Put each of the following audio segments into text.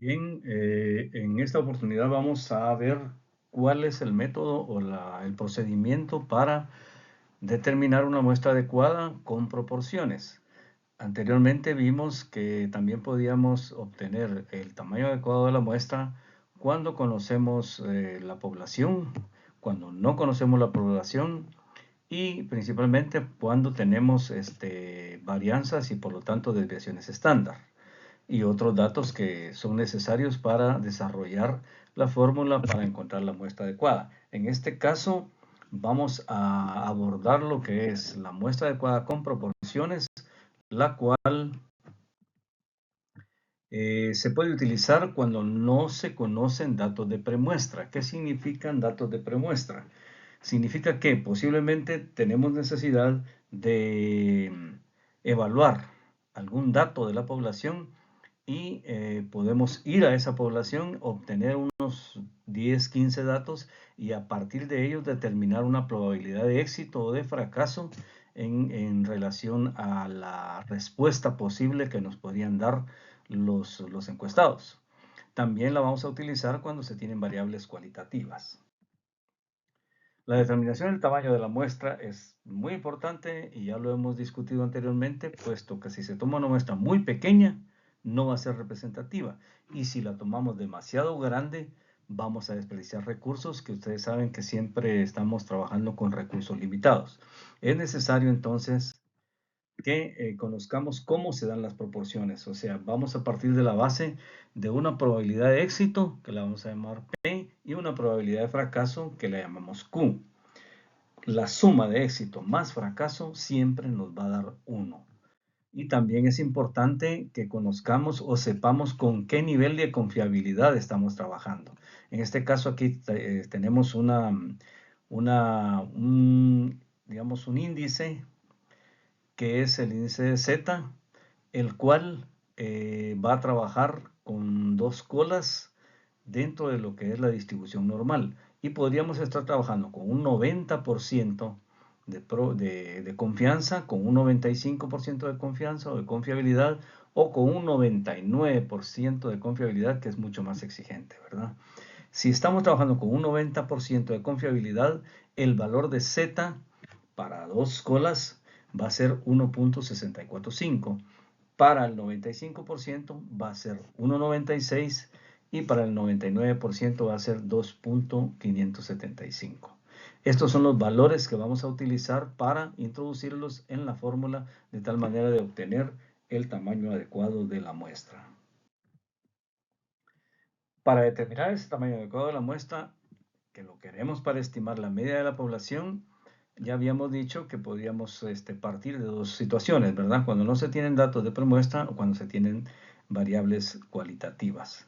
Bien, en esta oportunidad vamos a ver cuál es el método o el procedimiento para determinar una muestra adecuada con proporciones. Anteriormente vimos que también podíamos obtener el tamaño adecuado de la muestra cuando conocemos la población, cuando no conocemos la población y principalmente cuando tenemos varianzas y por lo tanto desviaciones estándar y otros datos que son necesarios para desarrollar la fórmula para encontrar la muestra adecuada. En este caso, vamos a abordar lo que es la muestra adecuada con proporciones, la cual se puede utilizar cuando no se conocen datos de premuestra. ¿Qué significan datos de premuestra? Significa que posiblemente tenemos necesidad de evaluar algún dato de la población y podemos ir a esa población, obtener unos 10, 15 datos y a partir de ellos determinar una probabilidad de éxito o de fracaso en relación a la respuesta posible que nos podrían dar los encuestados. También la vamos a utilizar cuando se tienen variables cualitativas. La determinación del tamaño de la muestra es muy importante y ya lo hemos discutido anteriormente, puesto que si se toma una muestra muy pequeña, no va a ser representativa. Y si la tomamos demasiado grande, vamos a desperdiciar recursos que ustedes saben que siempre estamos trabajando con recursos limitados. Es necesario entonces que conozcamos cómo se dan las proporciones. O sea, vamos a partir de la base de una probabilidad de éxito, que la vamos a llamar P, y una probabilidad de fracaso, que la llamamos Q. La suma de éxito más fracaso siempre nos va a dar 1. Y también es importante que conozcamos o sepamos con qué nivel de confiabilidad estamos trabajando. En este caso aquí tenemos digamos, un índice que es el índice de Z, el cual va a trabajar con dos colas dentro de lo que es la distribución normal. Y podríamos estar trabajando con un 90% de confianza, con un 95% de confianza o de confiabilidad, o con un 99% de confiabilidad, que es mucho más exigente, ¿verdad? Si estamos trabajando con un 90% de confiabilidad, el valor de Z para dos colas va a ser 1.645. Para el 95% va a ser 1.96 y para el 99% va a ser 2.575. Estos son los valores que vamos a utilizar para introducirlos en la fórmula de tal manera de obtener el tamaño adecuado de la muestra. Para determinar ese tamaño adecuado de la muestra, que lo queremos para estimar la media de la población, ya habíamos dicho que podíamos partir de dos situaciones, ¿verdad? Cuando no se tienen datos de premuestra o cuando se tienen variables cualitativas.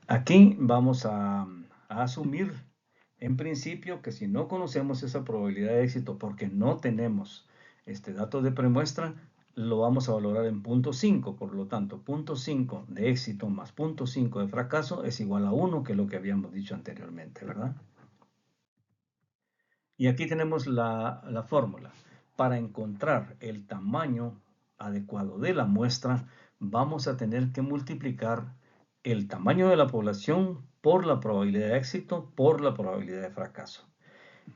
Aquí vamos a asumir en principio que si no conocemos esa probabilidad de éxito porque no tenemos datos de premuestra, lo vamos a valorar en 0.5. Por lo tanto, 0.5 de éxito más 0.5 de fracaso es igual a 1, que es lo que habíamos dicho anteriormente, ¿verdad? Y aquí tenemos la fórmula. Para encontrar el tamaño adecuado de la muestra, vamos a tener que multiplicar el tamaño de la población por la probabilidad de éxito por la probabilidad de fracaso.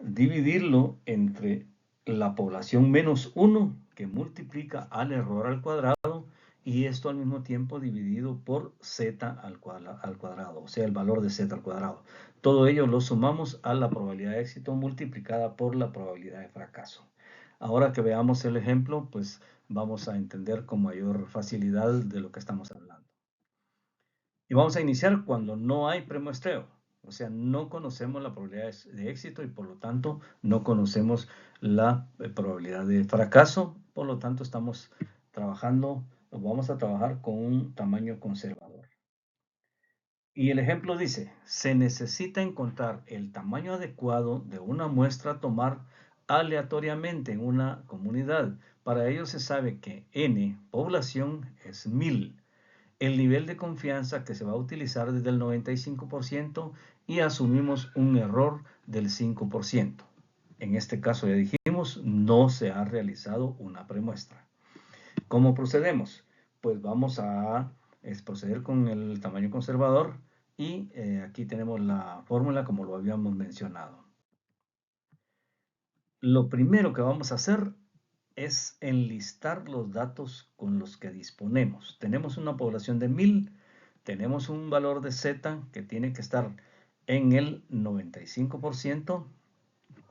Dividirlo entre la población menos 1, que multiplica al error al cuadrado, y esto al mismo tiempo dividido por z al cuadrado, o sea, el valor de z al cuadrado. Todo ello lo sumamos a la probabilidad de éxito multiplicada por la probabilidad de fracaso. Ahora que veamos el ejemplo, pues vamos a entender con mayor facilidad de lo que estamos hablando. Y vamos a iniciar cuando no hay premuestreo. O sea, no conocemos la probabilidad de éxito y por lo tanto no conocemos la probabilidad de fracaso. Por lo tanto, estamos trabajando, o vamos a trabajar con un tamaño conservador. Y el ejemplo dice, se necesita encontrar el tamaño adecuado de una muestra a tomar aleatoriamente en una comunidad. Para ello se sabe que N, población, es 1000. El nivel de confianza que se va a utilizar desde el 95% y asumimos un error del 5%. En este caso ya dijimos, no se ha realizado una premuestra. ¿Cómo procedemos? Pues vamos a es proceder con el tamaño conservador y aquí tenemos la fórmula como lo habíamos mencionado. Lo primero que vamos a hacer es enlistar los datos con los que disponemos. Tenemos una población de 1000, tenemos un valor de Z que tiene que estar en el 95%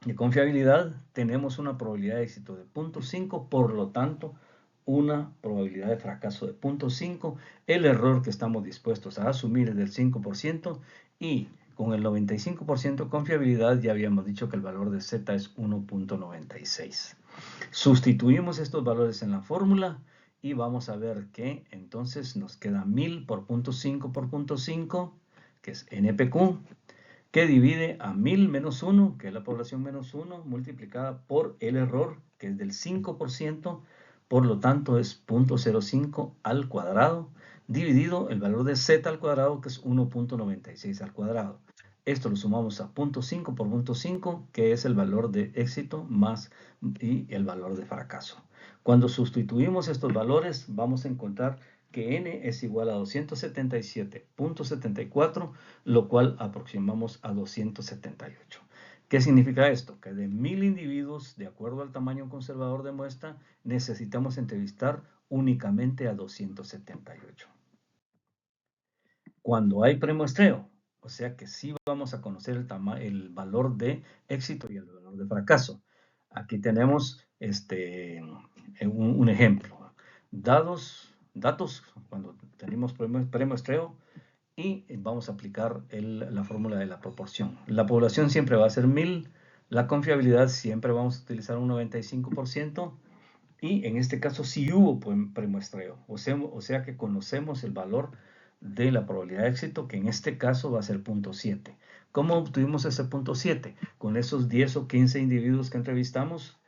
de confiabilidad, tenemos una probabilidad de éxito de 0.5, por lo tanto, una probabilidad de fracaso de 0.5. El error que estamos dispuestos a asumir es del 5% y con el 95% de confiabilidad ya habíamos dicho que el valor de Z es 1.96. Sustituimos estos valores en la fórmula y vamos a ver que entonces nos queda 1000 por 0.5 por 0.5, que es NPQ, que divide a 1000 menos 1, que es la población menos 1, multiplicada por el error, que es del 5%, por lo tanto es 0.05 al cuadrado, dividido el valor de Z al cuadrado, que es 1.96 al cuadrado. Esto lo sumamos a 0.5 por 0.5, que es el valor de éxito más y el valor de fracaso. Cuando sustituimos estos valores, vamos a encontrar que n es igual a 277.74, lo cual aproximamos a 278. ¿Qué significa esto? Que de 1000 individuos, de acuerdo al tamaño conservador de muestra, necesitamos entrevistar únicamente a 278. Cuando hay premuestreo, o sea que sí vamos a conocer el valor de éxito y el valor de fracaso. Aquí tenemos un ejemplo. Datos, cuando tenemos premuestreo, y vamos a aplicar la fórmula de la proporción. La población siempre va a ser 1000, la confiabilidad siempre vamos a utilizar un 95%, y en este caso sí hubo premuestreo, o sea que conocemos el valor de la probabilidad de éxito, que en este caso va a ser 0.7. ¿Cómo obtuvimos ese 0.7? Con esos 10 o 15 individuos que entrevistamos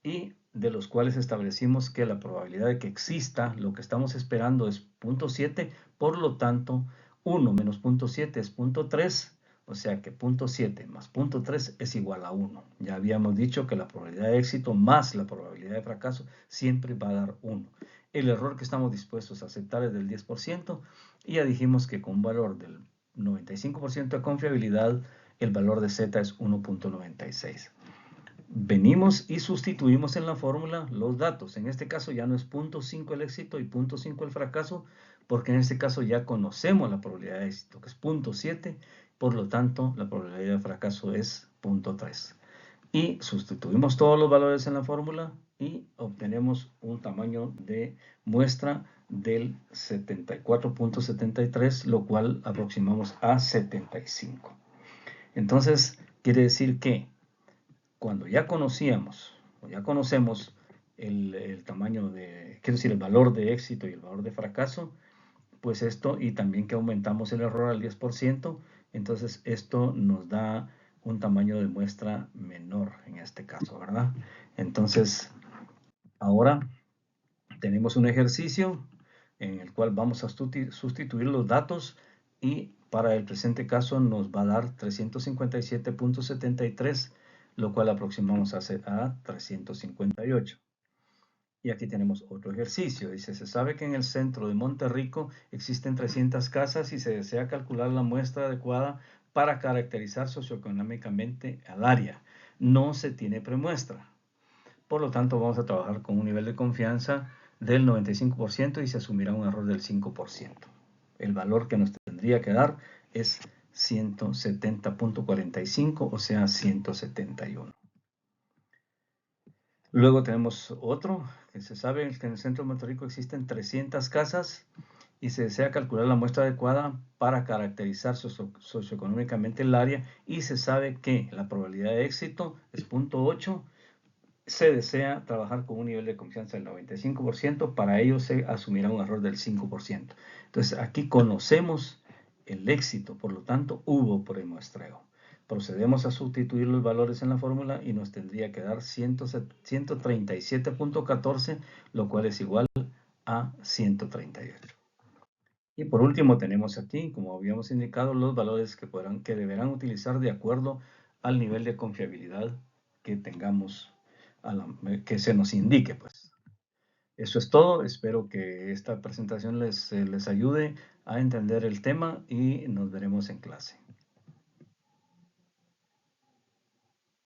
y de los cuales establecimos que la probabilidad de que exista lo que estamos esperando es 0.7, por lo tanto 1 menos 0.7 es 0.3, o sea que 0.7 más 0.3 es igual a 1. Ya habíamos dicho que la probabilidad de éxito más la probabilidad de fracaso siempre va a dar 1. El error que estamos dispuestos a aceptar es del 10%, y ya dijimos que con un valor del 95% de confiabilidad, el valor de Z es 1.96. Venimos y sustituimos en la fórmula los datos. En este caso ya no es 0.5 el éxito y 0.5 el fracaso, porque en este caso ya conocemos la probabilidad de éxito, que es 0.7, por lo tanto la probabilidad de fracaso es 0.3. Y sustituimos todos los valores en la fórmula y obtenemos un tamaño de muestra del 74.73, lo cual aproximamos a 75. Entonces, quiere decir que cuando ya conocíamos o ya conocemos el tamaño de, quiero decir, el valor de éxito y el valor de fracaso, pues esto, y también que aumentamos el error al 10%, entonces esto nos da un tamaño de muestra menor en este caso, ¿verdad? Entonces, ahora tenemos un ejercicio en el cual vamos a sustituir los datos, y para el presente caso nos va a dar 357.73, lo cual aproximamos a 358. Y aquí tenemos otro ejercicio. Dice, se sabe que en el centro de Monterrico existen 300 casas y se desea calcular la muestra adecuada para caracterizar socioeconómicamente al área. No se tiene premuestra. Por lo tanto, vamos a trabajar con un nivel de confianza del 95% y se asumirá un error del 5%. El valor que nos tendría que dar es 170.45, o sea, 171. Luego tenemos otro, que se sabe que en el centro de Monterrico existen 300 casas y se desea calcular la muestra adecuada para caracterizar socioeconómicamente el área, y se sabe que la probabilidad de éxito es 0.8. Se desea trabajar con un nivel de confianza del 95%, para ello se asumirá un error del 5%. Entonces aquí conocemos el éxito, por lo tanto hubo premuestreo. Procedemos a sustituir los valores en la fórmula y nos tendría que dar 137.14, lo cual es igual a 138. Y por último tenemos aquí, como habíamos indicado, los valores que deberán utilizar de acuerdo al nivel de confiabilidad que tengamos, que se nos indique, pues. Eso es todo. Espero que esta presentación les ayude a entender el tema y nos veremos en clase.